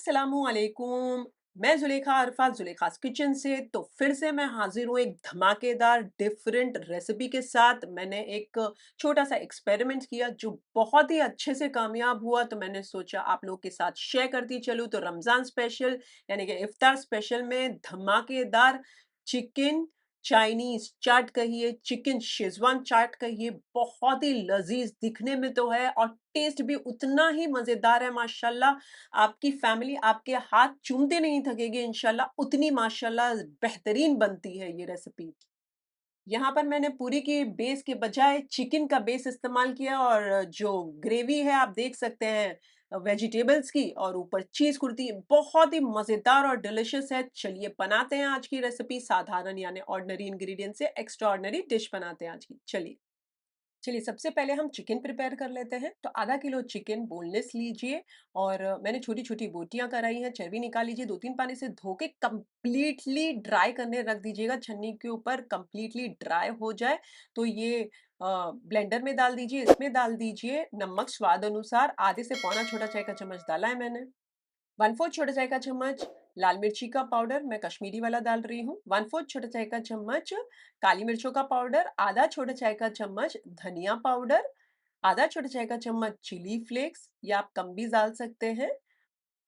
अस्सलामुअलैकुम। मैं ज़ुलेखा अरफात ज़ुलेखास किचन से तो फिर से मैं हाज़िर हूँ एक धमाकेदार डिफरेंट रेसिपी के साथ। मैंने एक छोटा-सा एक्सपेरिमेंट किया जो बहुत ही अच्छे से कामयाब हुआ, तो मैंने सोचा आप लोगों के साथ शेयर करती चलूँ। तो रमज़ान स्पेशल यानी कि इफ्तार स्पेशल में धमाकेदार चिकन चाइनीज़ चाट कहिए, चिकन शेज़वान चाट कहिए, बहुत ही लज़ीज़ दिखने में तो है और टेस्ट भी उतना ही मज़ेदार है माशाल्लाह। आपकी फैमिली आपके हाथ चूमते नहीं थकेगी इंशाल्लाह, उतनी माशाल्लाह बेहतरीन बनती है ये रेसिपी। यहाँ पर मैंने पूरी की बेस के बजाय चिकन का बेस इस्तेमाल किया और जो ग्रेवी है आप देख सकते हैं वेजिटेबल्स की, और ऊपर चीज़ कुर्ती बहुत ही मज़ेदार और डिलिशियस है। चलिए बनाते हैं आज की रेसिपी साधारण यानी ऑर्डिनरी इंग्रेडिएंट से एक्स्ट्रा ऑर्डिनरी डिश बनाते हैं आज की। चलिए सबसे पहले हम चिकन प्रिपेयर कर लेते हैं। तो आधा किलो चिकन बोनलेस लीजिए और मैंने छोटी-छोटी बोटियाँ कराई हैं, चर्बी निकाल लीजिए, 2-3 पानी से धो के कंप्लीटली ड्राई करने रख दीजिएगा छन्नी के ऊपर, कंप्लीटली ड्राई हो जाए तो ये ब्लेंडर में डाल दीजिए। इसमें डाल दीजिए नमक स्वाद अनुसार, आधे से पौना छोटा चाय का चम्मच डाला है मैंने। 1/4 छोटा चाय का चम्मच लाल मिर्ची का पाउडर, मैं कश्मीरी वाला डाल रही हूँ। 1/4 छोटा चाय का चम्मच काली मिर्चों का पाउडर, आधा छोटा चाय का चम्मच धनिया पाउडर, आधा छोटा चाय का चम्मच चिली फ्लेक्स या आप कम भी डाल सकते हैं।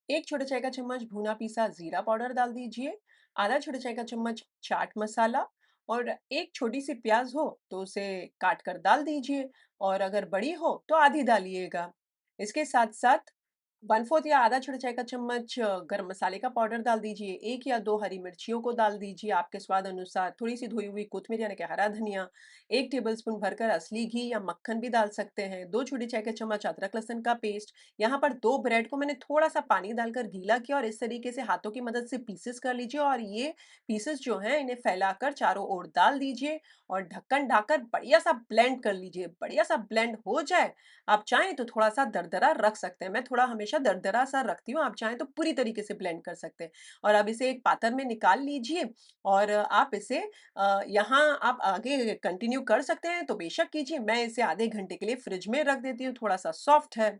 1 छोटा चाय का चम्मच भुना पीसा जीरा पाउडर डाल दीजिए, आधा छोटा चाय का चम्मच चाट मसाला और एक छोटी सी प्याज हो तो उसे काट कर डाल दीजिए, और अगर बड़ी हो तो आधी डालिएगा। इसके साथ-साथ 1/4 या आधा छोटा चाय का चम्मच गरम मसाले का पाउडर डाल दीजिए, 1 या 2 हरी मिर्चियों को डाल दीजिए आपके स्वाद अनुसार, थोड़ी-सी धोई हुई कोतमीर यानी कि हरा धनिया, 1 टेबलस्पून भरकर असली घी या मक्खन भी डाल सकते हैं, 2 छोटी चाय के चम्मच अदरक लहसुन का पेस्ट। यहाँ पर 2 ब्रेड को मैंने थोड़ा-सा पानी डालकर गीला किया और इस तरीके से हाथों की मदद से पीसेस कर लीजिए, और ये पीसेस जो हैं इन्हें फैलाकर चारों ओर डाल दीजिए और ढक्कन ढाकर बढ़िया-सा ब्लेंड कर लीजिए। बढ़िया-सा ब्लेंड हो जाए, आप चाहें तो थोड़ा-सा दरदरा रख सकते हैं। मैं थोड़ा हमेशा दरदरा-सा रखती हूँ, आप चाहें तो पूरी तरीके से ब्लेंड कर सकते हैं। और अब इसे एक पात्र में निकाल लीजिए और आप इसे यहाँ आप आगे कंटिन्यू कर सकते हैं तो बेशक कीजिए। मैं इसे आधे घंटे के लिए फ्रिज में रख देती हूँ, थोड़ा-सा सॉफ्ट है।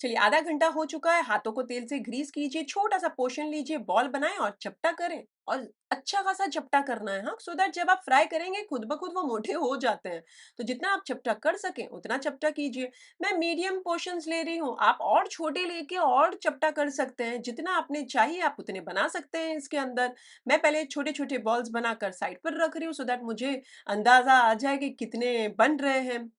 चलिए आधा घंटा हो चुका है, हाथों को तेल से ग्रीस कीजिए, छोटा-सा पोर्शन लीजिए, बॉल बनाएँ और चपटा करें, और अच्छा खासा चपटा करना है, हाँ, सो दैट जब आप फ्राई करेंगे खुद ब खुद वो मोटे हो जाते हैं। तो जितना आप चपटा कर सकें उतना चपटा कीजिए। मैं मीडियम पोर्शन्स ले रही हूँ, आप और छोटे लेके और चपटा कर सकते हैं, जितना आपने चाहिए आप उतने बना सकते हैं इसके अंदर। मैं पहले छोटे-छोटे बॉल्स बनाकर साइड पर रख रही हूँ सो दैट मुझे अंदाज़ा आ जाए कि कितने बन रहे हैं।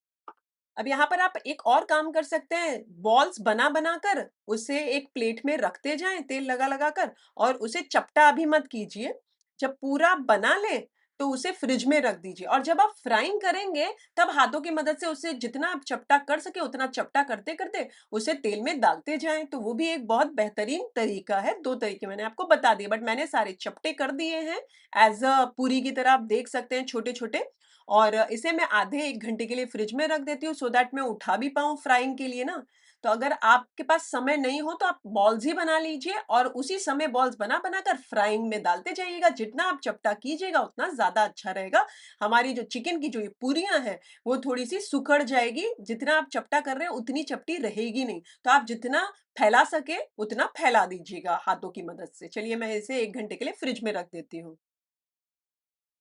अब यहाँ पर आप एक और काम कर सकते हैं, बॉल्स बना-बना कर उसे एक प्लेट में रखते जाएँ तेल लगा-लगा कर, और उसे चपटा अभी मत कीजिए। जब पूरा बना लें, तो उसे फ्रिज में रख दीजिए, और जब आप फ्राइंग करेंगे, तब हाथों की मदद से उसे जितना आप चपटा कर सकें, उतना चपटा करते-करते उसे तेल में डालते जाएँ, तो वो भी एक बहुत बेहतरीन तरीका है। 2 तरीके मैंने आपको बता दिए, बट मैंने सारे चपटे कर दिए हैं, ऐज़ अ पूरी की तरह आप देख सकते हैं छोटे-छोटे। और इसे मैं आधे 1 घंटे के लिए फ्रिज में रख देती हूँ सो दैट मैं उठा भी पाऊँ फ्राइंग के लिए ना। तो अगर आपके पास समय नहीं हो तो आप बॉल्स ही बना लीजिए और उसी समय बॉल्स बना-बना कर फ्राइंग में डालते जाइएगा। जितना आप चपटा कीजिएगा उतना ज़्यादा अच्छा रहेगा। हमारी जो चिकन की जो ये पूरियाँ हैं, वो थोड़ी-सी सिकुड़ जाएगी। जितना आप चपटा कर रहे हैं उतनी चपटी रहेगी नहीं। तो आप जितना फैला सकें उतना फैला दीजिएगा हाथों की मदद से। चलिए मैं इसे 1 घंटे के लिए फ्रिज में रख देती हूँ।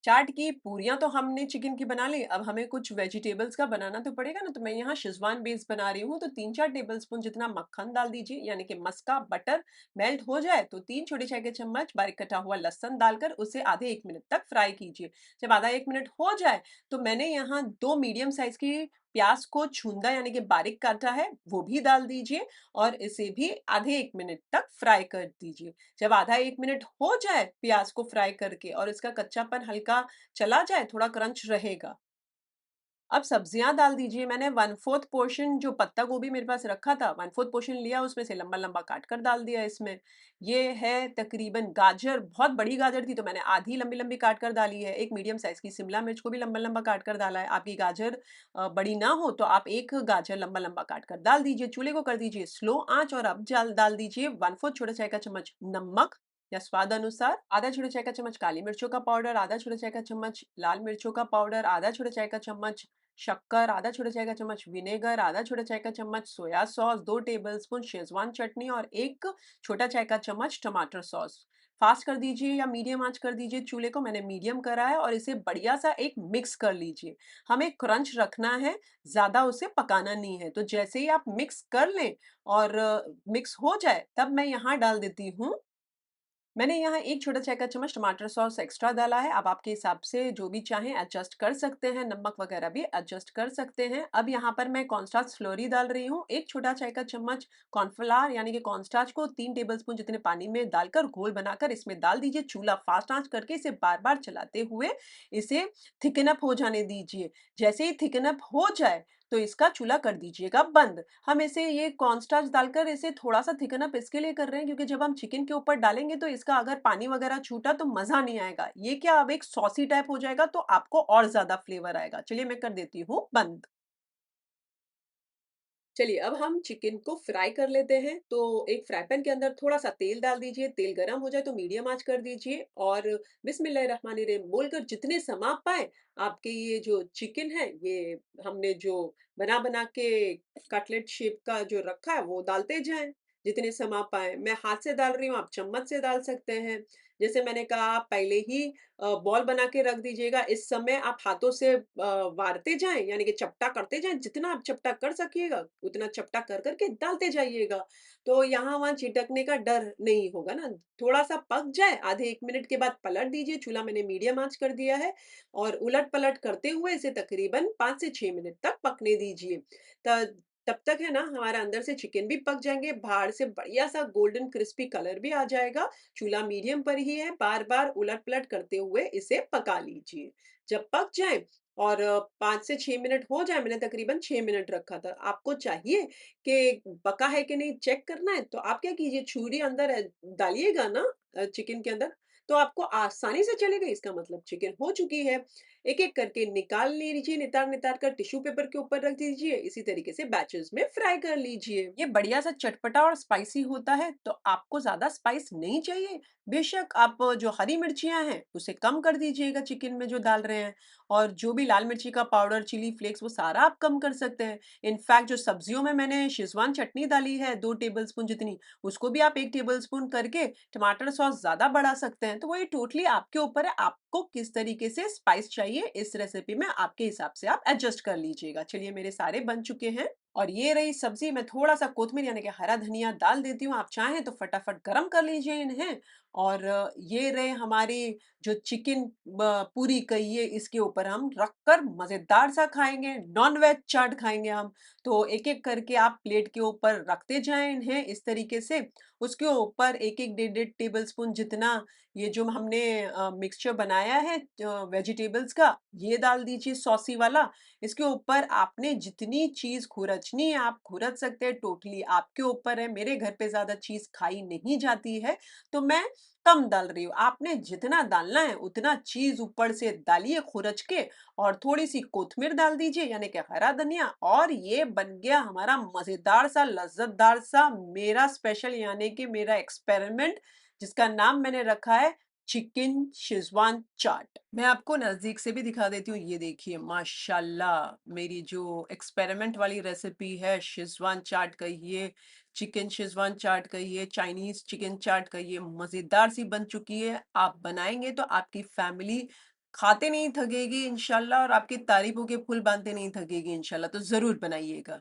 चाट की पूरियाँ तो हमने चिकन की बना ली, अब हमें कुछ वेजिटेबल्स का बनाना तो पड़ेगा ना, तो मैं यहाँ शेज़वान बेस बना रही हूँ, तो 3-4 टेबलस्पून जितना मक्खन डाल दीजिए, यानी कि मस्का बटर। मेल्ट हो जाए तो 3 छोटे चाय के चम्मच बारीक कटा हुआ लहसुन डालकर उसे आधे 1 मिनट तक फ्राई कीजिए। जब आधा 1 मिनट हो जाए, तो मैंने यहाँ 2 मीडियम साइज़ की प्याज़ को छूंदा यानी कि बारीक काटा है, वो भी डाल दीजिए और इसे भी आधे 1 मिनट तक फ्राई कर दीजिए। जब आधा 1 मिनट हो जाए प्याज़ को फ्राई करके और इसका कच्चापन हल्का चला जाए, थोड़ा क्रंच रहेगा। अब सब्जियाँ डाल दीजिए। मैंने 1/4 पोर्शन जो पत्ता गोभी मेरे पास रखा था, 1/4 पोर्शन लिया, उसमें से लंबा-लंबा काट कर डाल दिया इसमें। ये है तकरीबन गाजर, बहुत बड़ी गाजर थी तो मैंने आधी लंबी-लंबी काट कर डाली है। एक मीडियम साइज़ की शिमला मिर्च को भी लंबा-लंबा काट कर डाला है। आपकी गाजर बड़ी ना हो तो आप 1 गाजर लंबा-लंबा काट कर डाल दीजिए। चूल्हे को कर दीजिए स्लो आँच और अब जाल डाल दीजिए 1/4 छोटा चाय का चम्मच नमक या स्वाद अनुसार, आधा छोटा चाय का चम्मच काली मिर्चों का पाउडर, आधा छोटा चाय का चम्मच लाल मिर्चों का पाउडर, आधा छोटा चाय का चम्मच शक्कर, आधा छोटा चाय का चम्मच विनेगर, आधा छोटा चाय का चम्मच सोया सॉस, 2 टेबलस्पून शेज़वान चटनी और 1 छोटा चाय का चम्मच टमाटर सॉस। फ़ास्ट कर दीजिए या मीडियम आँच कर दीजिए चूल्हे को, मैंने मीडियम करा है और इसे बढ़िया-सा एक मिक्स कर लीजिए। हमें क्रंच रखना है, ज़्यादा उसे पकाना नहीं है। तो जैसे ही आप मिक्स कर लें और मिक्स हो जाए, तब मैं यहाँ डाल देती हूँ मैंने यहाँ 1 छोटा चाय का चम्मच टमाटर सॉस एक्स्ट्रा डाला है। अब आपके हिसाब से जो भी चाहें एडजस्ट कर सकते हैं, नमक वगैरह भी एडजस्ट कर सकते हैं। अब यहाँ पर मैं कॉर्नस्टार्च स्लरी डाल रही हूँ। 1 छोटा चाय का चम्मच कॉर्नफ्लोर यानी कि कॉर्नस्टार्च को 3 टेबलस्पून जितने पानी में डालकर घोल बनाकर इसमें डाल दीजिए। चूल्हा फास्ट आँच करके इसे बार-बार चलाते हुए इसे थिकन अप हो जाने दीजिए। जैसे ही थिकन अप हो जाए, तो इसका चूल्हा कर दीजिएगा बंद। हम इसे ये कॉर्नस्टार्च डालकर इसे थोड़ा-सा थिकन अप इसके लिए कर रहे हैं क्योंकि जब हम चिकन के ऊपर डालेंगे तो इसका अगर पानी वगैरह छूटा तो मज़ा नहीं आएगा। ये क्या अब एक सॉसी टाइप हो जाएगा तो आपको और ज़्यादा फ्लेवर आएगा। चलिए मैं कर देती हूँ बंद। चलिए अब हम चिकन को फ्राई कर लेते हैं। तो एक फ्राई पैन के अंदर थोड़ा-सा तेल डाल दीजिए, तेल गरम हो जाए तो मीडियम आँच कर दीजिए और बिस्मिल्लाहिर्रहमानिर्रहीम बोलकर जितने समा पाएँ, आपके ये जो चिकन है, ये हमने जो बना-बना के कटलेट शेप का जो रखा है, वो डालते जाएँ, जितने समा पाएँ। मैं हाथ से डाल रही हूँ, आप चम्मच से डाल सकते हैं। जैसे मैंने कहा आप पहले ही बॉल बना के रख दीजिएगा। इस समय आप हाथों से वारते जाएँ, यानी कि चपटा करते जाएँ, जितना आप चपटा कर सकिएगा, उतना चपटा कर के डालते जाइएगा। तो यहाँ-वहाँ छिटकने का डर नहीं होगा ना। थोड़ा-सा पक जाए, आधे 1 मिनट के बाद पलट दीजिए, चूल्हा मैंने मीडियम आँच कर दिया है और उलट-पलट करते हुए इसे तकरीबन 5 से 6 मिनट तक पकने दीजिए। त तब तक है ना हमारा अंदर से चिकन भी पक जाएँगे, बाहर से बढ़िया-सा गोल्डन क्रिस्पी कलर भी आ जाएगा। चूल्हा मीडियम पर ही है, बार-बार उलट-पलट करते हुए इसे पका लीजिए। जब पक जाए और 5 से 6 मिनट हो जाए, मैंने तकरीबन 6 मिनट रखा था। आपको चाहिए कि पका है कि नहीं चेक करना है, तो आप क्या कीजिए छुरी अंदर डालिएगा ना चिकन के अंदर, तो आपको आसानी से चलेगा इसका मतलब चिकन हो चुकी है। एक-एक करके निकाल लीजिए, नितार-नितार कर टिश्यू पेपर के ऊपर रख दीजिए। इसी तरीके से बैचेज़ में फ्राई कर लीजिए। ये बढ़िया-सा चटपटा और स्पाइसी होता है, तो आपको ज़्यादा स्पाइस नहीं चाहिए, बेशक आप जो हरी मिर्चियाँ हैं, उसे कम कर दीजिएगा चिकन में जो डाल रहे हैं और जो भी लाल मिर्ची का पाउडर, चिली फ्लेक्स वो सारा आप कम कर सकते हैं। इनफैक्ट जो सब्जियों में मैंने शेज़वान चटनी डाली है 2 टेबलस्पून जितनी, उसको भी आप 1 टेबलस्पून करके टमाटर सॉस ज़्यादा बढ़ा सकते हैं। तो वो ये टोटली आपके ऊपर है, आपको किस तरीके से स्पाइस चाहिए इस रेसिपी में आपके हिसाब से आप एडजस्ट कर लीजिएगा। चलिए मेरे सारे बन चुके हैं और ये रही सब्ज़ी, मैं थोड़ा-सा कोत्मीर यानी कि हरा धनिया डाल देती हूँ। आप चाहें तो फटाफट गरम कर लीजिए इन्हें और ये रहे हमारी जो चिकन पूरी कहिए इसके ऊपर हम रखकर मज़ेदार सा खाएँगे, नॉन-वेज चाट खाएँगे हम। तो एक-एक करके आप प्लेट के ऊपर रखते जाएँ इन्हें इस तरीके से। उसके ऊपर 1-1 डेढ़-डेढ़ टेबलस्पून जितना ये जो हमने मिक्सचर बनाया है वेजिटेबल्स का, ये डाल दीजिए सॉसी वाला। इसके ऊपर आपने जितनी चीज़ खुरचनी है आप खुरच सकते हैं, टोटली आपके ऊपर है। मेरे घर पे ज़्यादा चीज़ खाई नहीं जाती है, तो मैं कम डाल रही हूँ। आपने जितना डालना है उतना चीज़ ऊपर से डालिए खुरच के और थोड़ी-सी कोत्मीर डाल दीजिए यानी कि हरा धनिया और ये बन गया हमारा मज़ेदार सा, लज़्ज़तदार सा मेरा स्पेशल यानी कि मेरा एक्सपेरिमेंट जिसका नाम मैंने रखा है चिकन शेज़वान चाट। मैं आपको नज़दीक से भी दिखा देती हूँ, ये देखिए माशाल्लाह मेरी जो एक्सपेरिमेंट वाली रेसिपी है शेज़वान चाट कहिए, चिकन शेज़वान चाट कहिए, चाइनीज़ चिकन चाट कहिए, मज़ेदार सी बन चुकी है। आप बनाएँगे तो आपकी फैमिली खाते नहीं थकेगी इंशाल्लाह और आपकी तारीफ़ों के पुल बाँधते नहीं थकेगी इंशाल्लाह, तो ज़रूर बनाइएगा।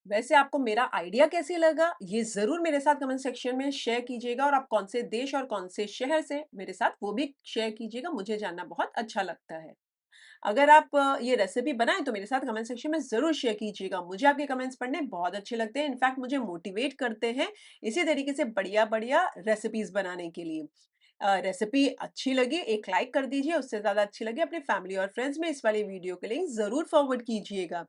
वैसे आपको मेरा आइडिया कैसे लगा? ये ज़रूर मेरे साथ कमेंट सेक्शन में शेयर कीजिएगा और आप कौन से देश और कौन से शहर से मेरे साथ वो भी शेयर कीजिएगा, मुझे जानना बहुत अच्छा लगता है। अगर आप ये रेसिपी बनाएँ तो मेरे साथ कमेंट सेक्शन में ज़रूर शेयर कीजिएगा। मुझे आपके कमेंट्स पढ़ने बहुत अच्छे लगते हैं, इनफैक्ट मुझे मोटिवेट करते हैं इसी तरीके से बढ़िया-बढ़िया रेसिपीज़ बनाने के लिए। रेसिपी अच्छी लगी एक लाइक कर दीजिए, उससे ज़्यादा अच्छी लगी अपनी फैमिली और फ्रेंड्स में इस वाली वीडियो के लिंक ज़रूर फॉरवर्ड कीजिएगा।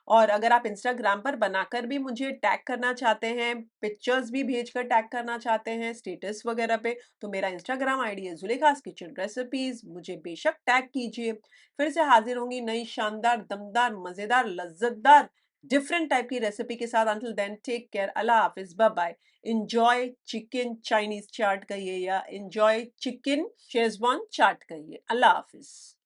और अगर आप इंस्टाग्राम पर बनाकर भी मुझे टैग करना चाहते हैं, पिक्चर्स भी भेजकर टैग करना चाहते हैं स्टेटस वगैरह पे, तो मेरा इंस्टाग्राम आईडी है ज़ुलेखास किचन रेसिपीज़, मुझे बेशक टैग कीजिए। फिर से हाज़िर होंगी नई शानदार, दमदार, मज़ेदार, लज़्ज़तदार, डिफरेंट टाइप की रेसिपी के साथ। अंटिल देन टेक केयर, अल्लाह हाफ़िज़, bye bye. Enjoy chicken Chinese chaat कहिए या एन्जॉय चिकन शेज़वान चाट कहिए। अल्लाह हाफ़िज़।